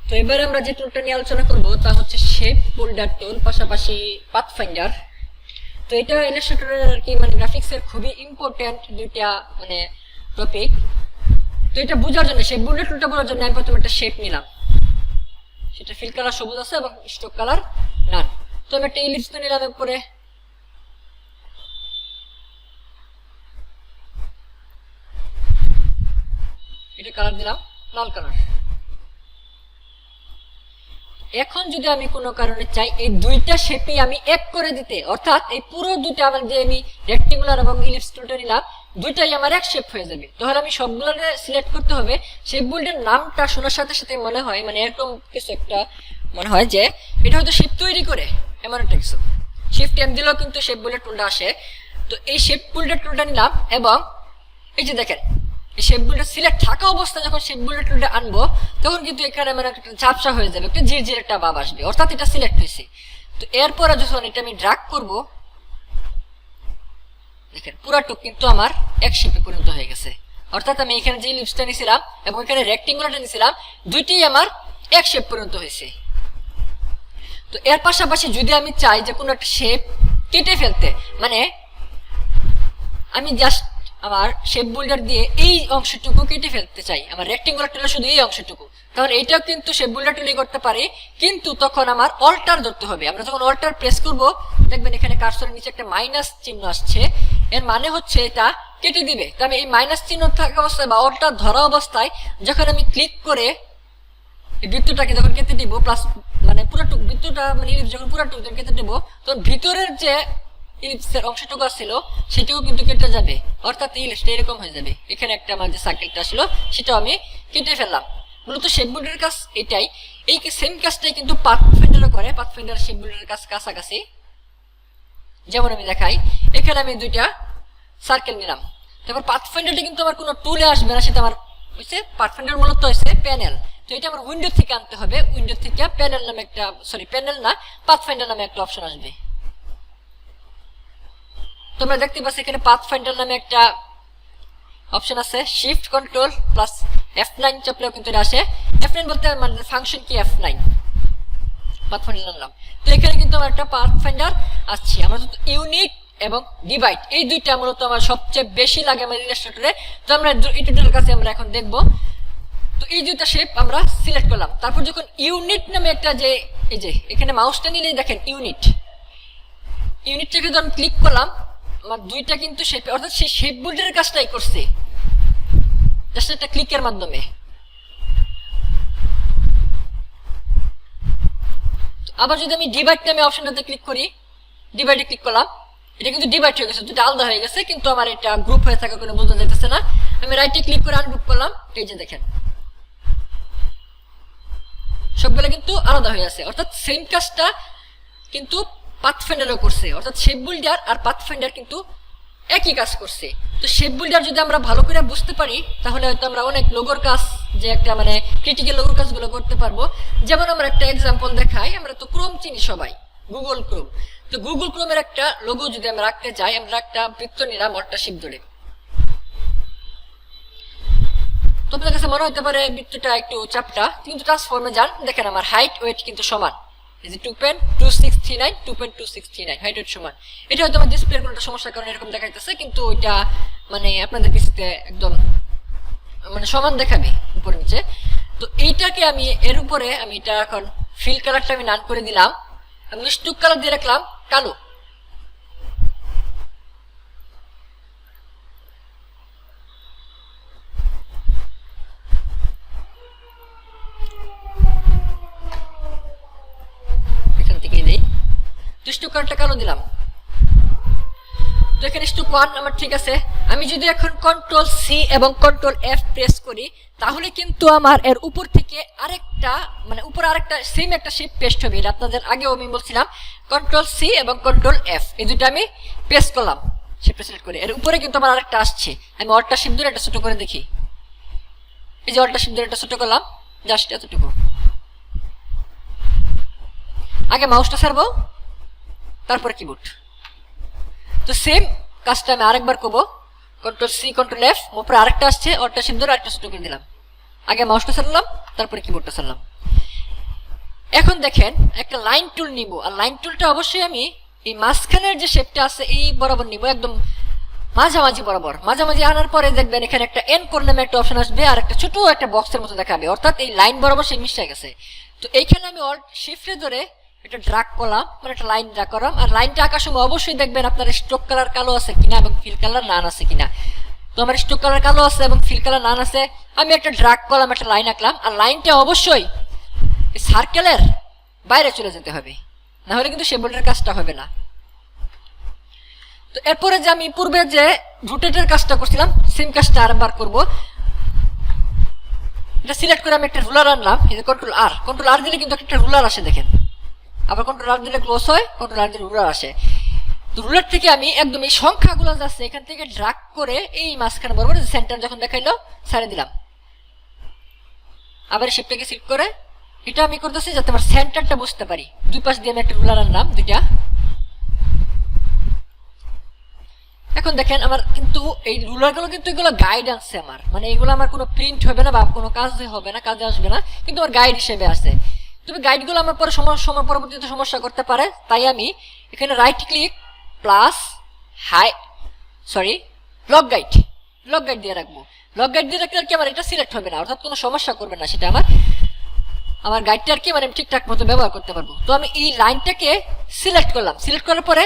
তো এবারে আমরা যে টুলটা নিয়ে আলোচনা করব তা হচ্ছে শেপ হোল্ডার টুল, পাশাপাশি পাথফাইন্ডার। তো এটা ইলাস্ট্রেটরের আর কি মানে গ্রাফিক্সের খুবই ইম্পর্টেন্ট দুইটা মানে টপিক। তো এটা বোঝার জন্য শেপ হোল্ডার টুলটা বোঝার জন্য আমি প্রথমে একটা শেপ নিলাম, সেটা ফিল কালার সবুজ আছে এবং স্ট্রোক কালার নান। তো আমি একটা ইলিপস নিলাম, উপরে এটা কালার দিলাম লাল কালার। এখন যদি আমি কোনো কারণে চাই এই দুইটা শেপই আমি এক করে দিতে, অর্থাৎ এই পুরো দুইটা আমার যে আমি রেক্টেঙ্গুলার এবং ইলিপস টুলটা নিলাম দুইটাই আমার এক শেপ হয়ে যাবে, তাহলে আমি সবগুলোকে সিলেক্ট করতে হবে। শেপ বোল্ডের নামটা শোনার সাথে সাথে মনে হয় মানে এরকম কিছু একটা মনে হয় যে এটা হয়তো শেপ তৈরি করে, এমন একটা কিছু। শিফট এম দিলেও কিন্তু শেপ বোল্ডের টুলটা আসে। তো এই শেপ বোল্ডের টুলটা নিলাম এবং এই যে দেখেন এই শেপ বোল্ডটা সিলেক্ট থাকা অবস্থায় যখন শেপ বোল্ডের টুলটা আনবো তখন কিন্তু এখানে মানে একটা ঝাপসা হয়ে যাবে, একটা ঝিরঝির একটা ভাব আসবে, অর্থাৎ এটা সিলেক্ট হয়েছে। তো এরপরে যখন এটা আমি ড্র্যাগ করব দেখেন পুরাটুক কিন্তু আমার এক শেপে পরিণত হয়ে গেছে, অর্থাৎ আমি এখানে যে ইলিপসটা নিয়েছিলাম এবং এখানে রেক্টেঙ্গুলারটা নিয়েছিলাম দুইটাই আমার এক শেপ পরিণত হয়েছে। তো এর পাশাপাশি যদি আমি চাই যে কোনো একটা শেপ কেটে ফেলতে, মানে আমি জাস্ট আমার শেপ বোল্ডার দিয়ে এই অংশটুকু কেটে ফেলতে চাই, আমার রেক্টেঙ্গুলার টুলে শুধু এই অংশটুকু, তাহলে এটাও কিন্তু শেপ বোল্ডার টুলে করতে পারি, কিন্তু তখন আমার অল্টার ধরতে হবে। আমরা যখন অল্টার প্রেস করব দেখবেন এখানে কার্সরের নিচে একটা মাইনাস চিহ্ন আসছে, এর মানে হচ্ছে এটা কেটে দিবে। তো আমি এই মাইনাস চিহ্ন থাকা অবস্থায় বা অল্টার ধরা অবস্থায় যখন আমি ক্লিক করে এই বৃত্তটাকে যখন কেটে দিব, প্লাস মানে পুরোটুক বৃত্তটা মানে যখন পুরোটুক কেটে দিব তখন ভিতরের যে ইলিপসের অংশটুকু ছিল সেটাও কিন্তু কেটে যাবে, অর্থাৎ ইলিপসটা এরকম হয়ে যাবে। এখানে একটা আমার যে সার্কেলটা ছিল সেটাও আমি কেটে ফেললাম। মূলত শেপ বোল্ডের কাজ এটাই, এই সেম কাজটাই কিন্তু পাথফাইন্ডারও করে। পাথফাইন্ডার শেপ বোল্ডের কাজ কাছাকাছি। যেমন আমি দেখাই, এখানে আমি দুইটা সার্কেল নিলাম, তারপর পাথফাইন্ডারটা কিন্তু আমার কোনো টুলে আসবে না, সেটা আমার হচ্ছে পাথফাইন্ডার মূলত হচ্ছে প্যানেল। তো এটা আমার উইন্ডো থেকে আনতে হবে, উইন্ডো থেকে প্যানেল নামে একটা প্যানেল না পাথফাইন্ডার নামে একটা অপশন আসবে। তোমরা দেখতে পাচ্ছ এখানে পাথফাইন্ডার নামে একটা অপশন আছে, শিফট কন্ট্রোল প্লাস F9 চাপলেও কিন্তু এটা আসে। F9 বলতে মানে ফাংশন কি F9 পাথফাইন্ডার নাম। তো এখানে কিন্তু আমার একটা পাথফাইন্ডার আসছে। আমরা তো ইউনিট এবং ডিভাইড এই দুইটা মূলত আমার সবচেয়ে বেশি লাগে আমার ইলাস্ট্রেটরে। তো আমরা এই টিউটোরিয়ালের কাছে আমরা এখন দেখব। তো এই দুইটা শেপ আমরা সিলেক্ট করলাম, তারপর যখন ইউনিট নামে একটা যে এই যে এখানে মাউসটা নিলেই দেখেন ইউনিটটাকে যখন ক্লিক করলাম আমার দুইটা কিন্তু শেপ, অর্থাৎ সেই শেপ বোল্ডের কাজটাই করছে জাস্ট একটা ক্লিকের মাধ্যমে। আবার যদি আমি ডিভাইড নামে অপশনটাতে ক্লিক করি, ডিভাইডে ক্লিক করলাম, এটা কিন্তু ডিভাইড হয়ে গেছে, দুটো আলাদা হয়ে গেছে, কিন্তু আমার এটা গ্রুপ হয়ে থাকা কোনো বোঝা যাইতেছে না। আমি রাইটে ক্লিক করে আনগ্রুপ করলাম, এই যে দেখেন সবগুলো কিন্তু আলাদা হয়ে আছে, অর্থাৎ সেম কাজটা কিন্তু পাথফাইন্ডারও করছে, অর্থাৎ শেপ বোল্ডার আর পাথফাইন্ডার কিন্তু একই কাজ করছে। তো শেপ বোল্ডার যদি আমরা ভালো করে বুঝতে পারি তাহলে হয়তো আমরা অনেক লোগোর কাজ, যে একটা মানে ক্রিটিক্যাল লোগোর কাজগুলো করতে পারবো। যেমন আমরা একটা এক্সাম্পল দেখাই, আমরা তো ক্রোম চিনি সবাই, গুগল ক্রোম। তো গুগল ক্রোমের একটা লোগো যদি আমরা রাখতে যাই, আমরা একটা বৃত্ত নিলাম অল্টা শিপ ধরে। তো আপনার কাছে মনে হতে পারে বৃত্তটা একটু চাপটা, কিন্তু ট্রান্সফর্মে যান, দেখেন আমার হাইট ওয়েট কিন্তু সমান, এই যে 2.2639 হাইট ওয়েট সমান। এটা হয়তো আমার ডিসপ্লের কোনো সমস্যার কারণে এরকম দেখাইতেছে, কিন্তু ওইটা মানে আপনাদের পিসিতে একদম মানে সমান দেখাবে উপরে নিচে। তো এইটাকে আমি এর উপরে আমি এটা এখন ফিল কালারটা আমি নান করে দিলাম, আমি স্ট্রোক কালার দিয়ে রাখলাম কালো। স্ট্রোক কালারটা কালো দিলাম। তো এখানে স্ট্রোক 1 আমার ঠিক আছে। আমি যদি এখন কন্ট্রোল সি এবং কন্ট্রোল এফ প্রেস করি তাহলে কিন্তু আমার এর উপর থেকে আরেকটা মানে উপরে আরেকটা সেম একটা শেপ পেস্ট হবে। এটা আপনাদের আগেও আমি বলছিলাম, কন্ট্রোল সি এবং কন্ট্রোল এফ এই দুটো আমি প্রেস করলাম, শেপটা সিলেক্ট করে এর উপরে কিন্তু আমার আরেকটা আসছে। আমি অল্টা শিপ ধরে একটা ছোট করে দেখি, এই যে অল্টা শিপ ধরে একটা ছোট করলাম, জাস্ট এতটুকু। আগে মাউসটা ছাড়বো, তারপরে কিবোর্ড। তো সেম কাজটা আমি আরেকবার করবো, কন্ট্রোল সি কন্ট্রোল এফ, উপরে আরেকটা আসছে, অল্টা শিপ ধরে আরেকটা ছোট করে দিলাম। আগে মাউসটা ছাড়লাম, তারপরে কিবোর্ডটা ছাড়লাম। এখন দেখেন একটা লাইন টুল নিব, আর লাইন টুলটা অবশ্যই আমি এই মাঝখানের যে শেপটা আছে এই বরাবর নিব, একদম মাঝামাঝি বরাবর। মাঝামাঝি আনার পরে দেখবেন এখানে একটা এন কোণ নামে একটা অপশন আসবে, আর একটা ছোট একটা বক্সের মতো দেখাবে, অর্থাৎ এই লাইন বরাবর সে মিশে গেছে। তো এইখানে আমি অল্ট শিফটে ধরে এটা ড্রাগ করলাম, মানে একটা লাইন ড্রাগ করলাম। আর লাইনটা আঁকার সময় অবশ্যই দেখবেন আপনার স্ট্রোক কালার কালো আছে কিনা এবং ফিল কালার নান আছে কিনা। তো আমার স্ট্রোক কালার কালো আছে এবং ফিল কালার নান আছে। আমি একটা ড্রাগ করলাম, একটা লাইন আঁকলাম, আর লাইনটা অবশ্যই সার্কেলের বাইরে চলে যেতে হবে, না হলে কিন্তু সেই বোল্ডের কাজটা হবে না। তো এরপরে যে আমি পূর্বে যে রোটেটের কাজটা করছিলাম সেম কাজটা আরেকবার করব। এটা সিলেক্ট করে আমি একটা রুলার আনলাম, এই যে কন্ট্রোল আর দিলে কিন্তু একটা রুলার আসে দেখেন, আবার কন্ট্রোল আর দিলে ক্লোজ হয়, কন্ট্রোল আর দিলে রুলার আসে। তো রুলার থেকে আমি একদম এই সংখ্যাগুলো যাচ্ছে এখান থেকে ড্রাগ করে এই মাঝখানে বরাবর সেন্টার যখন দেখাইলো ছাড়ে দিলাম। আবার শেপটাকে সিলেক্ট করে এটা আমি করতেছি যাতে আমার সেন্টারটা বুঝতে পারি। দুই পাশ দিয়ে আমি একটা রুলার আনলাম দুইটা। এখন দেখেন আমার কিন্তু এই রুলারগুলো কিন্তু এগুলো গাইড আসছে আমার, মানে এগুলো আমার কোনো প্রিন্ট হবে না বা কোনো কাজে হবে না, কাজে আসবে না, কিন্তু আমার গাইড হিসেবে আসে। তবে গাইডগুলো আমার পরে সময় পরবর্তীতে সমস্যা করতে পারে, তাই আমি এখানে right click plus log guide দিয়ে রাখবো। লক গাইড দিয়ে রাখলে আর কি আমার এটা সিলেক্ট হবে না, অর্থাৎ কোনো সমস্যা করবে না, সেটা আমার গাইডটা আর কি মানে আমি ঠিকঠাক মতো ব্যবহার করতে পারবো। তো আমি এই লাইনটাকে সিলেক্ট করলাম, সিলেক্ট করার পরে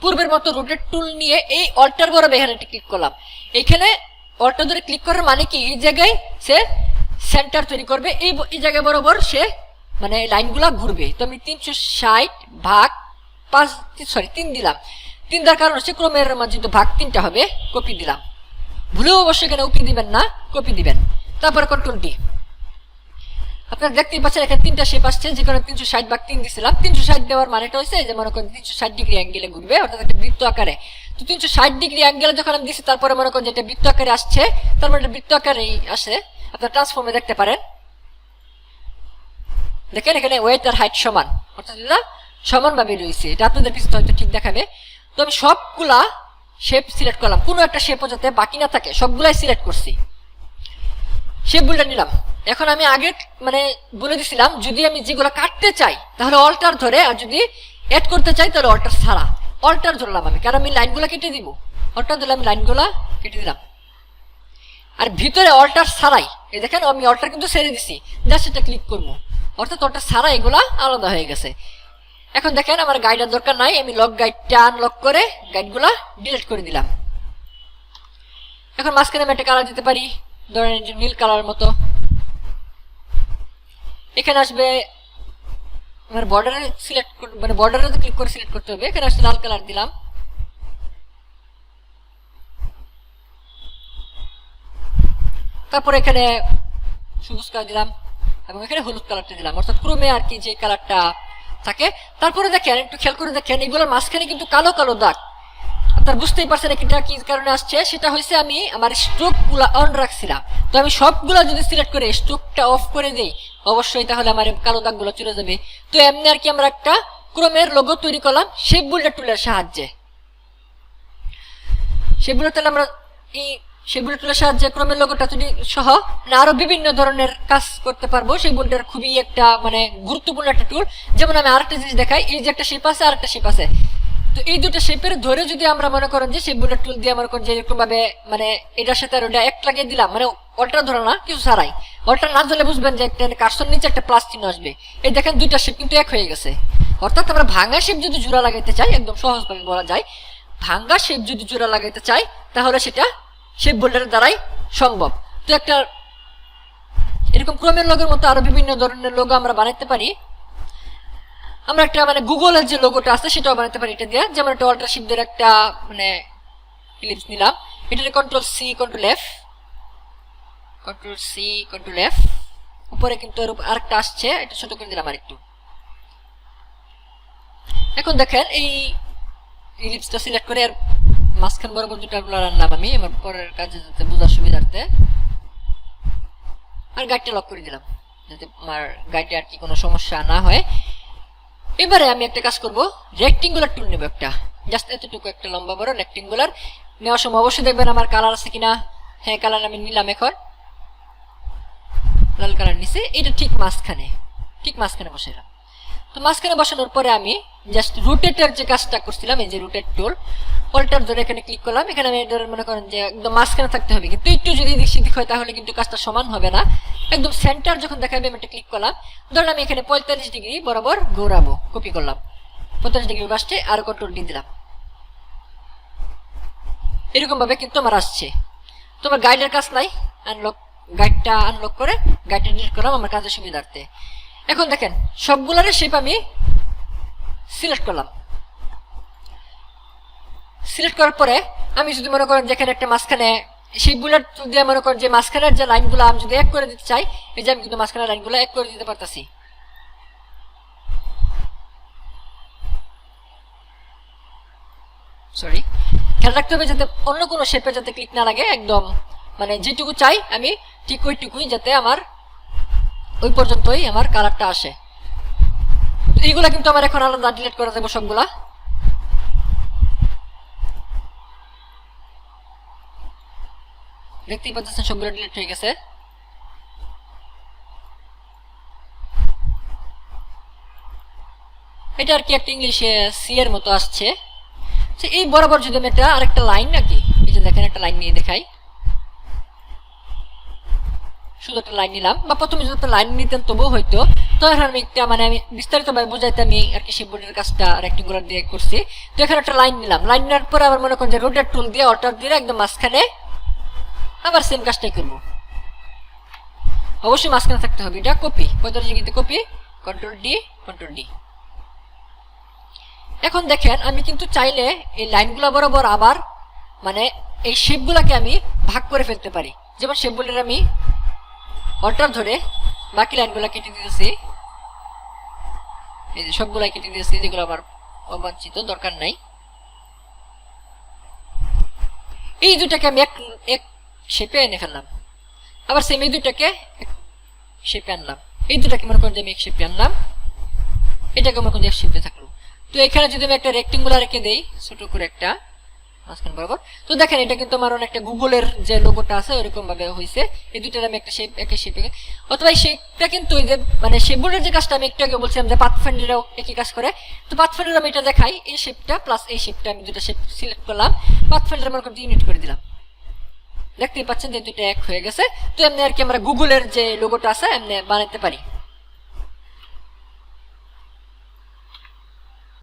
পূর্বের মতো রোটেট টুল নিয়ে এই অল্টার বরাবর এখানে ক্লিক করলাম। এখানে অল্টার ধরে ক্লিক করার মানে কি এই জায়গায় সে সেন্টার তৈরি করবে, এই জায়গায় বরাবর সে মানে লাইনগুলা ঘুরবে। তো আমি 360 ভাগ 3 দিলাম। 3 দেওয়ার কারণ হচ্ছে ক্রমের মাঝে তো ভাগ 3টা হবে, কপি দিলাম। ভুলেও অবশ্যই এখানে ওপি দিবেন না, কপি দিবেন। তারপরে কন্ট্রোল ডি। আপনারা দেখতেই পাচ্ছেন এখানে 3টা শেপ আসছে, যেখানে 360 ভাগ 3 দিয়েছিলাম। 360 দেওয়ার মানেটা হচ্ছে যে মনে করেন 360 ডিগ্রি অ্যাঙ্গেলে ঘুরবে, অর্থাৎ একটা বৃত্ত আকারে। তো 360 ডিগ্রি অ্যাঙ্গেলে যখন আমি দিচ্ছি তারপরে মনে করেন যেটা বৃত্ত আকারে আসছে, তার মানে বৃত্ত আকারেই আসে। আপনার ট্রান্সফর্মে দেখতে পারেন, দেখেন এখানে ওয়েট আর হাইট সমান, অর্থাৎ এটা সমানভাবে রয়েছে। এটা আপনাদের পিছনে হয়তো ঠিক দেখাবে। তো আমি সবগুলা শেপ সিলেক্ট করলাম, কোনো একটা শেপও যাতে বাকি না থাকে সবগুলাই সিলেক্ট করছি। শেপগুলো নিলাম। এখন আমি আগে মানে বলে দিছিলাম যদি আমি যেগুলো কাটতে চাই তাহলে অল্টার ধরে, আর যদি অ্যাড করতে চাই তাহলে অল্টার ছাড়া। অল্টার ধরলাম আমি, কারণ আমি লাইনগুলো কেটে দিব। অল্টার ধরলে আমি লাইনগুলো কেটে দিলাম। আর ভিতরে অল্টার ছাড়াই এই দেখেন আমি অল্টার কিন্তু ছেড়ে দিছি, জাস্ট এটা ক্লিক করবো, অর্থাৎ অল্টার ছাড়া এগুলা আলাদা হয়ে গেছে। এখন দেখেন আমার গাইডের দরকার নাই, আমি লক গাইডটা আনলক করে গাইডগুলা ডিলিট করে দিলাম। এখন মাঝখানে আমি একটা কালার দিতে পারি, ধরেন নীল কালার মতো। এখানে আসবে আমার বর্ডারে সিলেক্ট মানে বর্ডারে ক্লিক করে সিলেক্ট করতে হবে। এখানে আসলে লাল কালার দিলাম। তারপর এখানে সবুজ কালার দিলাম এবং এখানে হলুদ কালারটা দিলাম, অর্থাৎ ক্রমে আর কি যে কালারটা থাকে। তারপরে দেখেন একটু খেয়াল করে দেখেন এগুলোর মাঝখানে কিন্তু কালো কালো দাগ। আপনারা বুঝতেই পারছেন এটা কি কারণে আসছে, সেটা হয়েছে আমি আমার স্ট্রোক গুলা অন রাখছিলাম। তো আমি সবগুলা যদি সিলেক্ট করে স্ট্রোকটা অফ করে দেই অবশ্যই তাহলে আমার কালো দাগগুলো চলে যাবে। তো এমনি আর কি আমরা একটা ক্রমের লোগো তৈরি করলাম শেপ বুল্ডার টুলের সাহায্যে। শেপ বুল্ডার তাহলে আমরা এই শেপ বুল্ডার টুলের সাহায্যে ক্রমের লোগোটা তৈরি সহ না আরো বিভিন্ন ধরনের কাজ করতে পারবো। সেই বুল্ডার খুবই একটা মানে গুরুত্বপূর্ণ একটা টুল। যেমন আমি আরেকটা জিনিস দেখাই, এই যে একটা শেপ আছে আর একটা শেপ আছে, তো এই দুটো শেপের ধরে যদি আমরা মনে করেন যে শেপ বুল্ডার টুল দিয়ে মনে করেন যে এরকম ভাবে মানে এটার সাথে আর ওটা এক লাগিয়ে দিলাম, মানে অল্টার ধরে না কিছু ছাড়াই, অল্টার না ধরলে বুঝবেন যে একটা কার্সর নিচে একটা প্লাস চিহ্ন আসবে। এই দেখেন দুইটা শেপ কিন্তু এক হয়ে গেছে। অর্থাৎ আমরা ভাঙ্গা শেপ যদি জোড়া লাগাইতে চাই, একদম সহজভাবে বলা যায় ভাঙ্গা শেপ যদি জোড়া লাগাইতে চাই তাহলে সেটা শেপ বুল্ডারের দ্বারাই সম্ভব। তো একটা এরকম ক্রমের লোগোর মতো আরো বিভিন্ন ধরনের লোগো আমরা বানাইতে পারি। আমরা একটা মানে গুগলের যে লোগোটা আছে সেটাও বানাতে পারি এটা দিয়ে। যেমন একটা অল্টার শিপ দিয়ে একটা মানে ক্লিপস নিলাম, এটা কন্ট্রোল সি কন্ট্রোল এফ, উপরে কিন্তু আরেকটা আসছে, এটা ছোট করে দিলাম আরেকটু। এখন দেখেন এই ইলিপসটা সিলেক্ট করে আর মাঝখান বরাবর দুটা রুলার আনলাম আমি আমার পরের কাজে যাতে বোঝার সুবিধার্থে, আর গাইডটা লক করে দিলাম যাতে আমার গাইডে আর কি কোনো সমস্যা না হয়। এবারে আমি একটা কাজ করব, রেক্টেঙ্গুলার টুল নেব একটা, জাস্ট এতটুকু একটা লম্বা বড় রেক্টেঙ্গুলার নেওয়ার সময় অবশ্যই দেখবেন আমার কালার আছে কিনা। হ্যাঁ কালার আমি নিলাম, এখন লাল কালার নিচে এটা ঠিক মাঝখানে বসাইলাম। তো মাঝখানে বসানোর পরে আমি জাস্ট রোটেটের যে কাজটা করছিলাম, এই যে রোটেট টুল, অল্টার ধরে এখানে ক্লিক করলাম। এখানে আমি ধরে মনে করেন যে একদম মাঝখানে থাকতে হবে, কিন্তু একটু যদি এদিক সেদিক হয় তাহলে কিন্তু কাজটা সমান হবে না। একদম সেন্টার যখন দেখাবে আমি একটা ক্লিক করলাম, ধরুন আমি এখানে 45 ডিগ্রি বরাবর ঘোরাবো, কপি করলাম 45 ডিগ্রি বাসতে, আর কন্ট্রোল ডি দিলাম। এরকম ভাবে কিন্তু আমার আসছে। তোমার গাইডের কাজ নাই, গাইডটা আনলক করে গাইডটা ডিলিট করলাম আমার কাজের সুবিধার্থে। এখন দেখেন সবগুলোর শেপ আমি সিলেক্ট করলাম। সিলেক্ট করার পরে আমি যদি মনে করেন যেখানে একটা মাঝখানে সেই বুলেট দিয়ে মনে করেন যে মাঝখানের যে লাইনগুলো আমি যদি এক করে দিতে চাই, এই যে আমি কিন্তু মাঝখানের লাইনগুলো এক করে দিতে পারতাছি। সরি, খেয়াল রাখতে হবে যাতে অন্য কোনো শেপে যাতে ক্লিক না লাগে, একদম মানে যেটুকু চাই আমি ঠিক ওইটুকুই যাতে আমার ওই পর্যন্তই আমার কালারটা আসে। এইগুলা কিন্তু আমার এখন আলাদা ডিলিট করা যাবে সবগুলা। দেখতেই পাচ্ছেন সবগুলো ডিলিট হয়ে গেছে। এটা আর কি একটা ইংলিশে সি এর মতো আসছে। এই বরাবর যদি আমি এটা আরেকটা লাইন নাকি, এই যে দেখেন একটা লাইন নিয়ে দেখাই, শুধু একটা লাইন নিলাম, বা প্রথমে যদি একটা লাইন নিতেন তবুও হয়তো। তো এখন আমি একটা মানে আমি বিস্তারিত ভাবে বুঝাইতে আমি আর কি শিপবোর্ডের কাজটা রেক্টেঙ্গুলার দিয়ে করছি। তো এখানে একটা লাইন নিলাম, লাইন নেওয়ার পরে আবার মনে করেন যে রোটেট টুল দিয়ে অল্টার দিয়ে একদম মাঝখানে আবার সেম কাজটাই করবো। অবশ্যই মাঝখানে থাকতে হবে। এটা কপি 45 ডিগ্রিতে copy, control D, control D. এখন দেখেন আমি কিন্তু চাইলে এই লাইনগুলো বরাবর আবার মানে এই শেপগুলোকে আমি ভাগ করে ফেলতে পারি। যেমন শেপগুলোর আমি অল্টার ধরে বাকি লাইনগুলো কেটে দিতেছি, এই যে সবগুলাই কেটে দিতেছি যেগুলো আমার অবাঞ্ছিত দরকার নাই। এই দুটাকে আমি এক শেপে এনে ফেললাম, আবার সেম এই দুটাকে এক শেপে আনলাম, এই দুটাকে মনে করেন যে আমি এক শেপে আনলাম, এটাকে মনে করেন যে এক শেপে থাকলো। তো এখানে যদি আমি একটা রেক্টেঙ্গুলার রেখে দেই ছোট করে একটা মাঝখান বরাবর, তো দেখেন এটা কিন্তু আমার অনেকটা গুগলের যে লোগোটা আছে ওইরকম ভাবে হয়েছে। এই দুইটার আমি একটা শেপ একই শেপে, অথবা এই শেপটা কিন্তু ওই যে মানে শেপবোর্ডের যে কাজটা আমি একটু আগে বলছিলাম যে পাথফাইন্ডারও একই কাজ করে। তো পাথফাইন্ডার আমি এটা দেখাই, এই শেপটা প্লাস এই শেপটা আমি দুটো শেপ সিলেক্ট করলাম, পাথফাইন্ডার মনে করেন ইউনিট করে দিলাম। দেখতেই পাচ্ছেন যে দুটো এক হয়ে গেছে। তো এমনি আর কি আমরা গুগলের যে লোগোটা আছে এমনি বানাতে পারি।